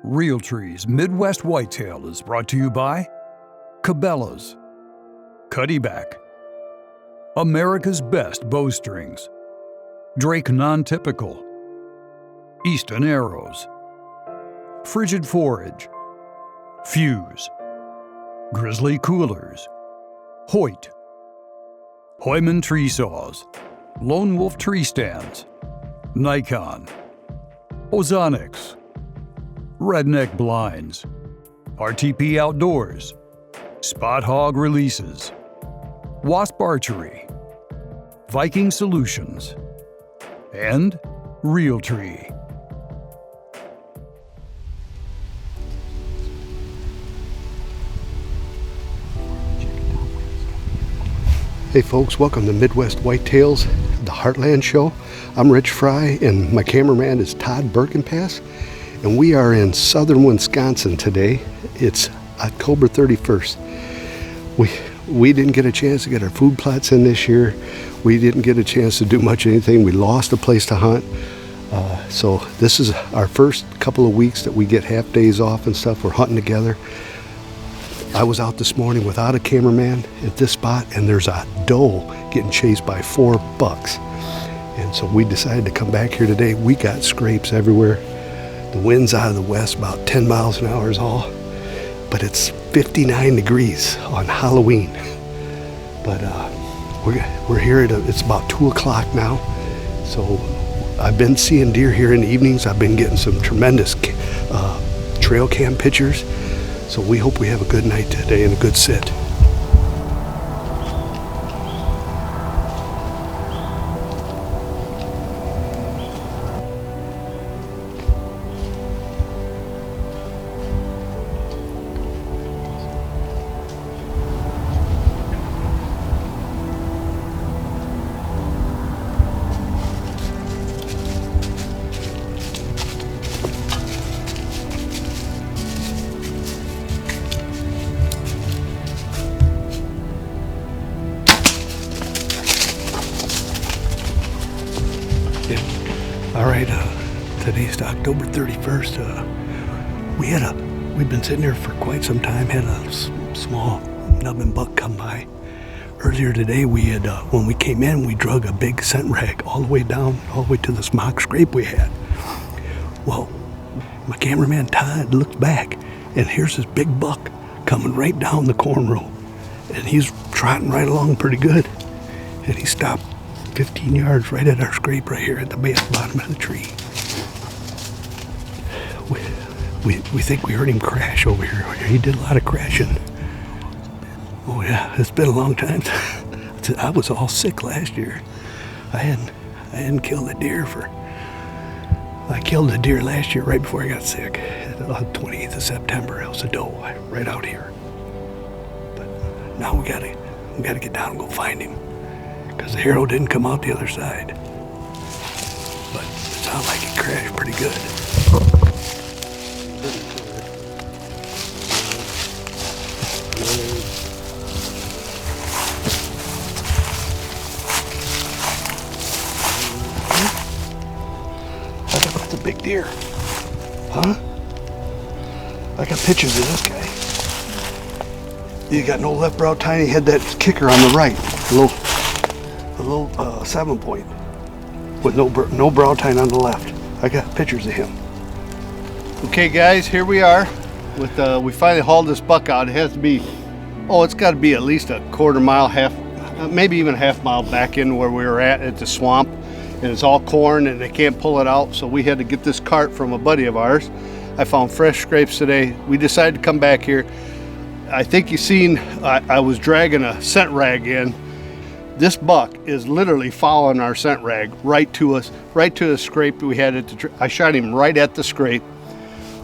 Realtree's Midwest Whitetail is brought to you by Cabela's, Cuddyback, America's Best Bowstrings, Drake Non-Typical, Easton Arrows, Frigid Forage, Fuse, Grizzly Coolers, Hoyt, Heumann Tree Saws, Lone Wolf Tree Stands, Nikon, Ozonics, Redneck Blinds, RTP Outdoors, Spot Hog Releases, Wasp Archery, Viking Solutions, and Realtree. Hey folks, welcome to Midwest Whitetails, the Heartland show. I'm Rich Fry and my cameraman is Todd Birkenpass, and we are in southern Wisconsin today. It's October 31st. We didn't get a chance to get our food plots in this year. We didn't get a chance to do much of anything. We lost a place to hunt. So this is our first couple of weeks that we get half days off and stuff. We're hunting together. I was out this morning without a cameraman at this spot, and there's a doe getting chased by 4 bucks. And so we decided to come back here today. We got scrapes everywhere. The wind's out of the west, about 10 miles an hour is all. But it's 59 degrees on Halloween. But we're here it's about 2 o'clock now. So I've been seeing deer here in the evenings. I've been getting some tremendous trail cam pictures. So we hope we have a good night today and a good sit. All right, today's October 31st. We've been sitting here for quite some time. Had a small nubbin buck come by. Earlier today, we had when we came in, we drug a big scent rag all the way down, all the way to this mock scrape we had. Well, my cameraman Todd looked back, and here's this big buck coming right down the corn row, and he's trotting right along pretty good, and he stopped 15 yards right at our scrape right here at the bottom of the tree. We think we heard him crash over here. He did a lot of crashing. Oh yeah, it's been a long time. I was all sick last year. I hadn't killed a deer I killed a deer last year right before I got sick. On the 28th of September, it was a doe right out here. But now we gotta get down and go find him, because the arrow didn't come out the other side. But it sounded like he crashed pretty good. That's a big deer. Huh? I got pictures of this guy. He got no left brow tine. He had that kicker on the right. A little 7-point with no brow tine on the left. I got pictures of him. Okay guys, here we are with we finally hauled this buck out. It has to be, it's got to be at least a quarter mile, maybe even a half mile back in where we were at the swamp, and it's all corn and they can't pull it out, so we had to get this cart from a buddy of ours. I found fresh scrapes today. We decided to come back here. I think you've seen I was dragging a scent rag in. This buck is literally following our scent rag right to us, right to the scrape we had at the I shot him right at the scrape,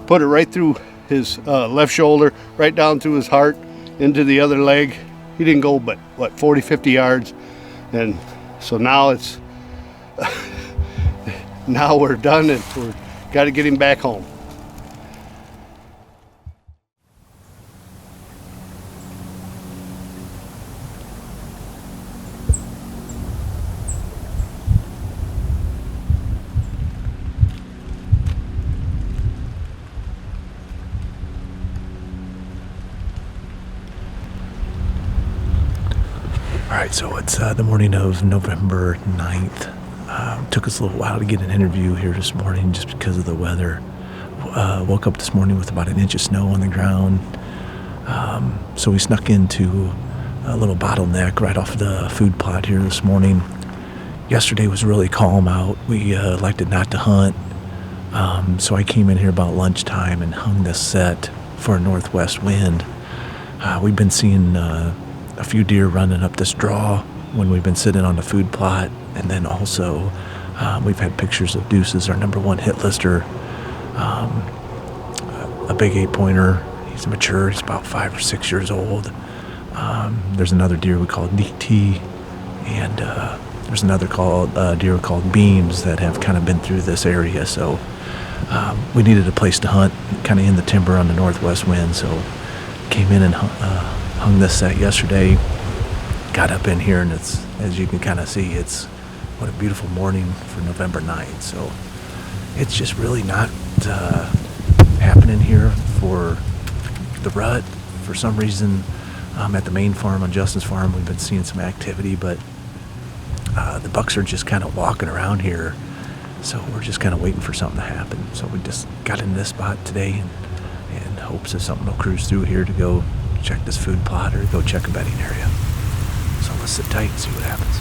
put it right through his left shoulder, right down through his heart, into the other leg. He didn't go but, 40, 50 yards. And so now it's, now we're done and we're got to get him back home. right, so it's the morning of November 9th. Took us a little while to get an interview here this morning just because of the weather. Woke up this morning with about an inch of snow on the ground. So we snuck into a little bottleneck right off the food plot here this morning. Yesterday was really calm out. We elected not to hunt. So I came in here about lunchtime and hung this set for a northwest wind. We've been seeing a few deer running up this draw when we've been sitting on the food plot, and then also we've had pictures of Deuces, our number one hit lister, a big 8-pointer. He's mature. He's about 5 or 6 years old. There's another deer we call DT, and there's another deer called Beams that have kind of been through this area. So we needed a place to hunt, kind of in the timber on the northwest wind. So came in and hung this set yesterday. Got up in here, and it's, as you can kind of see, it's what a beautiful morning for November 9th. So it's just really not happening here for the rut. For some reason, at the main farm on Justin's farm, we've been seeing some activity, but the bucks are just kind of walking around here. So we're just kind of waiting for something to happen. So we just got into this spot today in hopes of something will cruise through here to go check this food plot or go check a bedding area. So let's sit tight and see what happens.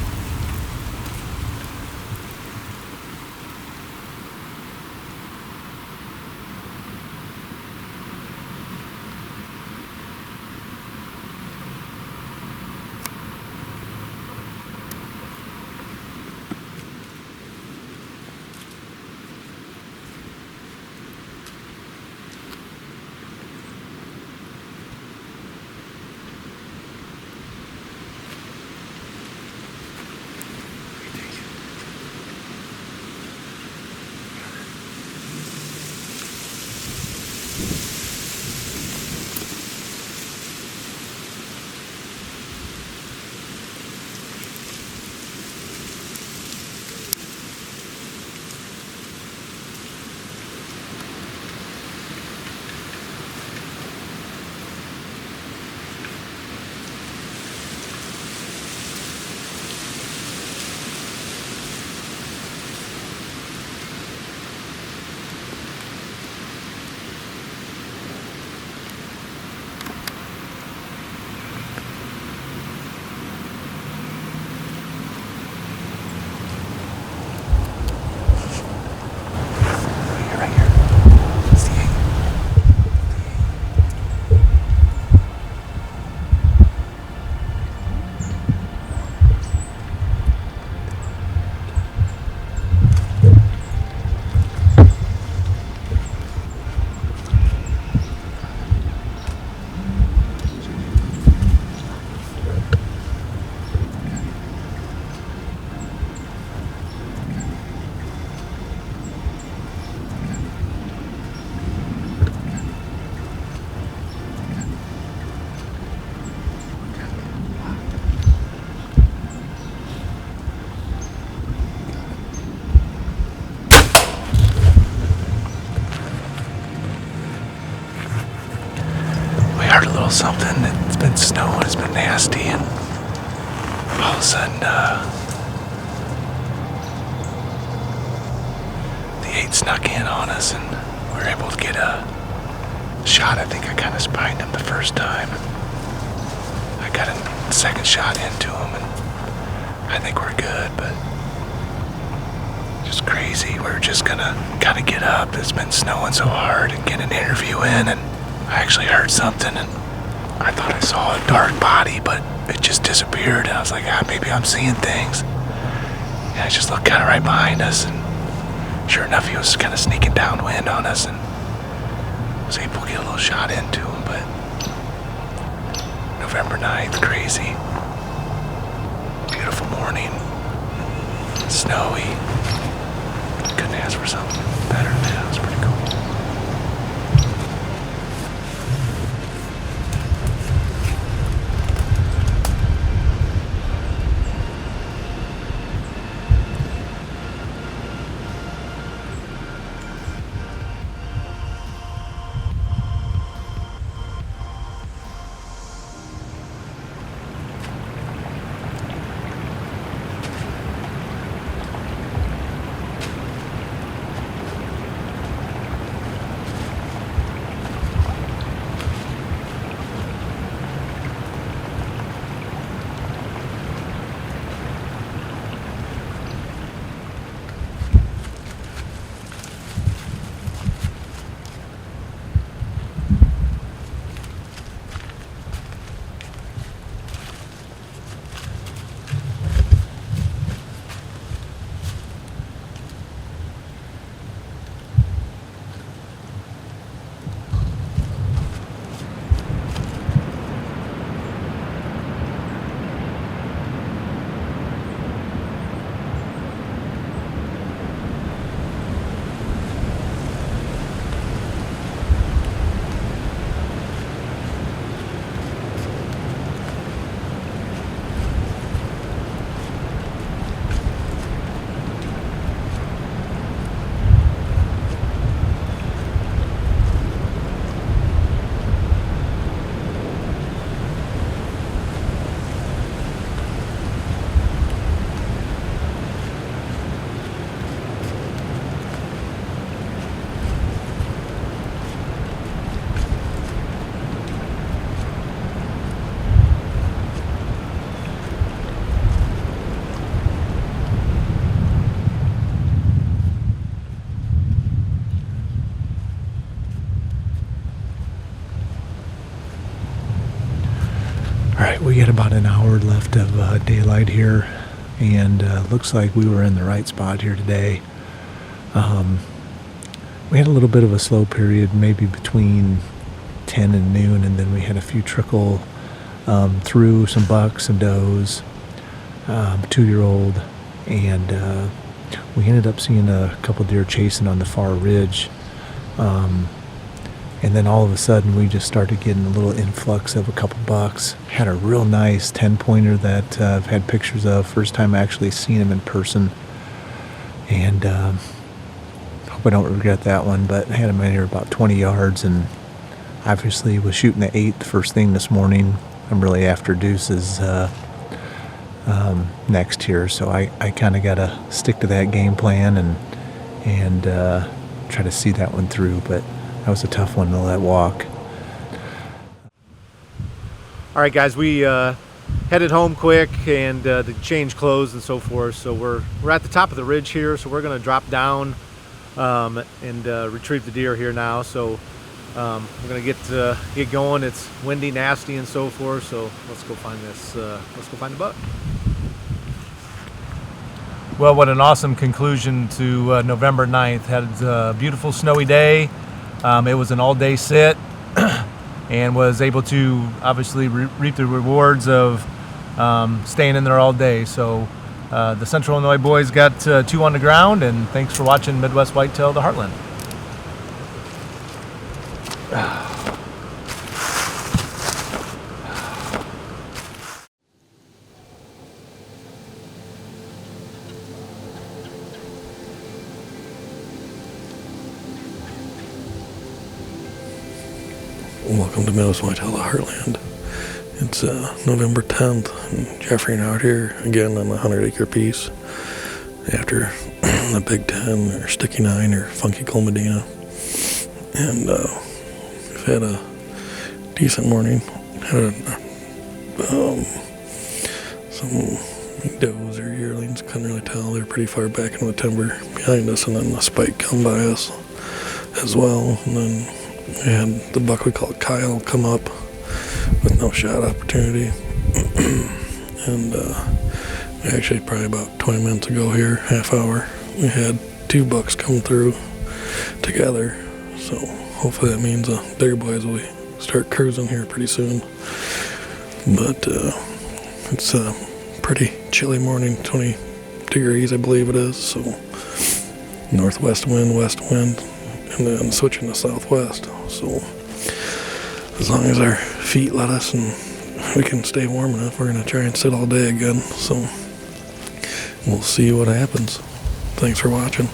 Something. It's been snowing, it's been nasty, and all of a sudden the 8 snuck in on us, and we were able to get a shot. I think I kind of spined him the first time. I got a second shot into him, and I think we're good, but just crazy. We're just gonna kind of get up. It's been snowing so hard and get an interview in, and I actually heard something, and I thought I saw a dark body, but it just disappeared, and I was like, maybe I'm seeing things. And I just looked kind of right behind us, and sure enough, he was kind of sneaking downwind on us, and I was able to get a little shot into him. But November 9th, crazy. Beautiful morning. Snowy. Couldn't ask for something better than that. It was pretty cool. We got about an hour left of daylight here, and looks like we were in the right spot here today. We had a little bit of a slow period, maybe between 10 and noon, and then we had a few trickle through, some bucks, some does, 2-year-old, and we ended up seeing a couple deer chasing on the far ridge. And then all of a sudden we just started getting a little influx of a couple bucks. Had a real nice 10-pointer that I've had pictures of. First time actually seeing him in person. And hope I don't regret that one, but I had him in here about 20 yards, and obviously was shooting the 8 the first thing this morning. I'm really after deuces next here, so I kind of got to stick to that game plan and try to see that one through, but that was a tough one to let walk. All right, guys, we headed home quick and to change clothes and so forth. So we're at the top of the ridge here, so we're going to drop down and retrieve the deer here now. So we're going to get going. It's windy, nasty, and so forth. So let's go find this. Let's go find the buck. Well, what an awesome conclusion to November 9th. Had a beautiful snowy day. It was an all-day sit and was able to obviously reap the rewards of staying in there all day. So the Central Illinois boys got 2 on the ground, and thanks for watching Midwest Whitetail, the Heartland. Welcome to Midwest Whitetail, the Heartland. It's November 10th, and Jeffrey and I are here again on the 100-acre piece after the Big Ten or Sticky 9 or Funky Coal Medina. And we've had a decent morning. Had some does or yearlings, couldn't really tell. They're pretty far back into the timber behind us, and then the spike come by us as well. And then we had the buck we called Kyle come up with no shot opportunity. And we actually probably about 20 minutes ago here, half hour, we had 2 bucks come through together. So hopefully that means the bigger boys will start cruising here pretty soon. But it's a pretty chilly morning, 20 degrees I believe it is. So northwest wind, west wind, and then switching to southwest. So as long as our feet let us and we can stay warm enough, we're going to try and sit all day again. So we'll see what happens. Thanks for watching.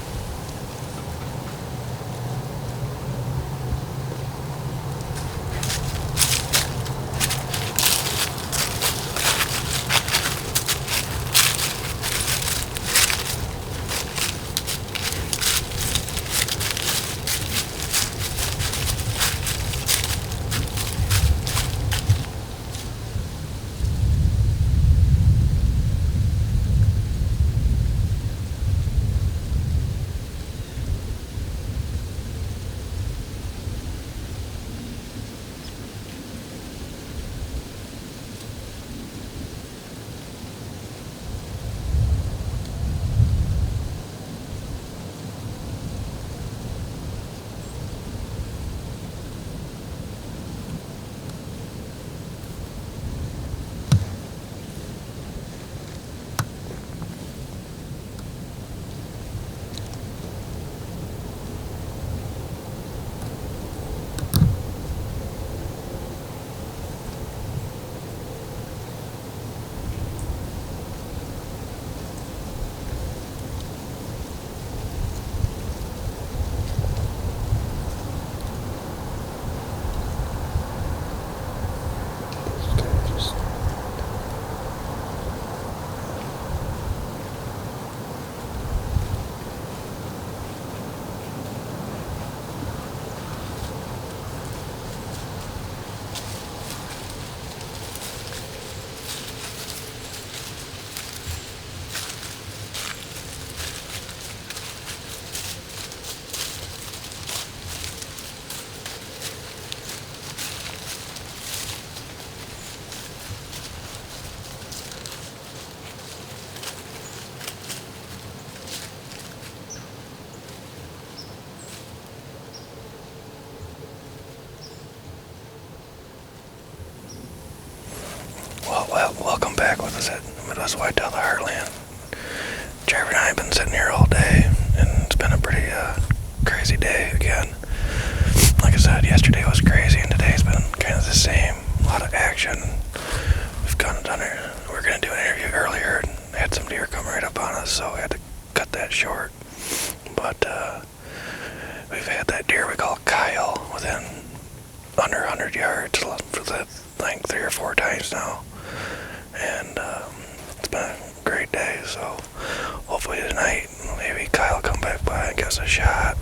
back with us at Midwest Whitetail, the Heartland. Trevor and I have been sitting here all day, and it's been a pretty crazy day again. Like I said, yesterday was crazy, and today's been kind of the same. A lot of action. We've kind of done it. We were going to do an interview earlier, and had some deer come right up on us, so we had to cut that short. But we've had that deer we call Kyle within under 100 yards for the, I think, 3 or 4 times now. And it's been a great day, so hopefully tonight maybe Kyle will come back by and give us a shot.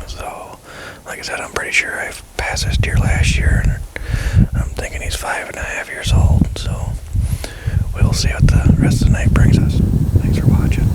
So, like I said, I'm pretty sure I've passed this deer last year, and I'm thinking he's 5.5 years old, so we'll see what the rest of the night brings us. Thanks for watching.